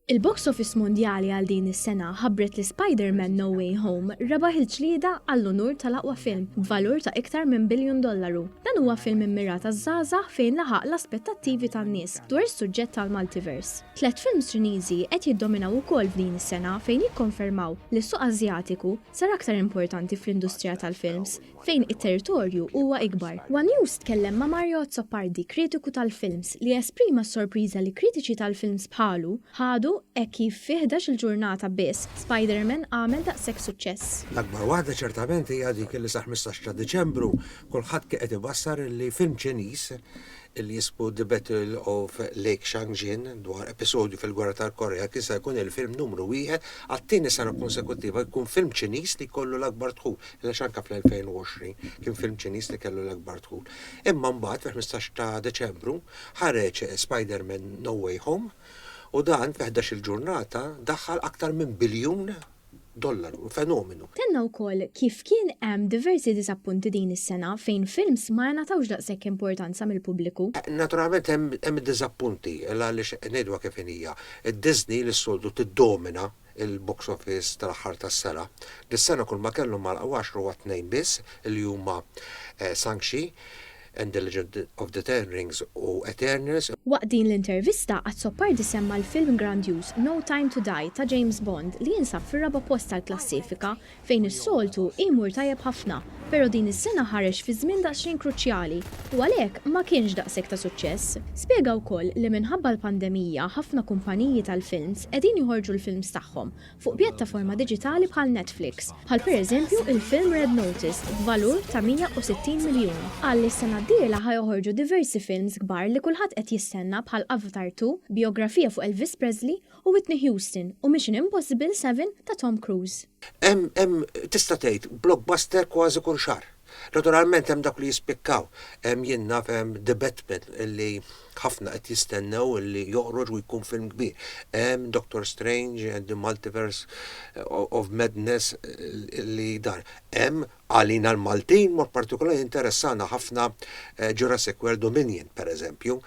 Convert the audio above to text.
Il-box office mondjali għal din is-sena ħabbret li Spider-Man No Way Home rebaħ il-ġlieda għall-onur tal-aqwa film b'valur ta' iktar minn $1 biljon. Dan huwa film immirat taż-żgħażagħ fejn laħaq l-aspettattivi tan-nies dwar is-suġġett tal-multiverse. Tliet films Ċiniżi qed jiddominaw ukoll f'din is-sena fejn jikkonfermaw li s-suq Asjatiku sar aktar importanti fl-industrija tal-films fejn it-territorju huwa ikbar. One News tkellem ma' Mario Azzopardi, kritiku tal-films, li esprima s-sorpriża li kritiċi tal-films bħalu ħadu kif fi 11 il-ġurnata biss Spider-Man għamel daqshekk suċċess. L-akbar waħda ċertament hija dik li sa 15 ta' Diċembru kulħadd qed ibassar li film Ċiniż li jisbu The Battle of Lake Changjin dwar episodju fil-Gwerra tal-Korea kien se jkun il-film numru 1 għat-tieni sena konsekuttiva jkun film Ċiniż li kollu l-akbar dħul. Għaliex anke fl-2020 kien film Ċiniż li kellu l-akbar dħul. Imma mbagħad fil-15 ta' Deċembru ħareġ Spider-Man No Way Home u dan fi 11 il-ġurnata daħħal aktar minn $1 biljon, fenomenu. Tenna wkoll kif kien hemm diversi disappunti din is-sena fejn films ma jnatawx daqshekk importanza mill-pubbliku. Naturalment hemm disappunti għaliex ngħidwa kif hija. Disney li soltu tiddomina il-box office tal-aħħar tas-sena. Dis-sena kull ma kellhom malqa 10 u 2 biss li huma Shang-Chi and the Legend of the Ten Rings u Eternals. Waqt din l-intervista Azzopardi semma l-film grandjuż No Time to Die ta' James Bond li jinsab fir-raba post tal-klassifika fejn is-soltu imur tajjeb ħafna, però din is-sena ħareġ fi żmien daqsxejn kruċjali u għalhekk ma kienx daqshekk ta' suċċess. Spjega wkoll li minħabba l-pandemija ħafna kumpaniji tal-films qegħdin joħorġu l-films tagħhom fuq pjattaforma diġitali bħal Netflix, bħal pereżempju il-film Red Notice b'valur ta' 160 miljun. Għalli s-sena d-dieħla ħajħorġu diversi films kbar li kulħadd qed jistenna bħal Avatar 2, biografija fuq Elvis Presley u Whitney Houston u Mission Impossible 7 ta' Tom Cruise. Hemm tista' tgħid blockbuster kważi kull xahar. Naturalment hemm dak li jispikkaw, hemm jien naf hemm The Batman li ħafna qed jistennew li joħroġ u jkun film kbir. Hemm Doctor Strange and the Multiverse of Madness li dan. Hemm għalina l-Maltin mod partikolari interessana ħafna Jurassic World Dominion pereżempju.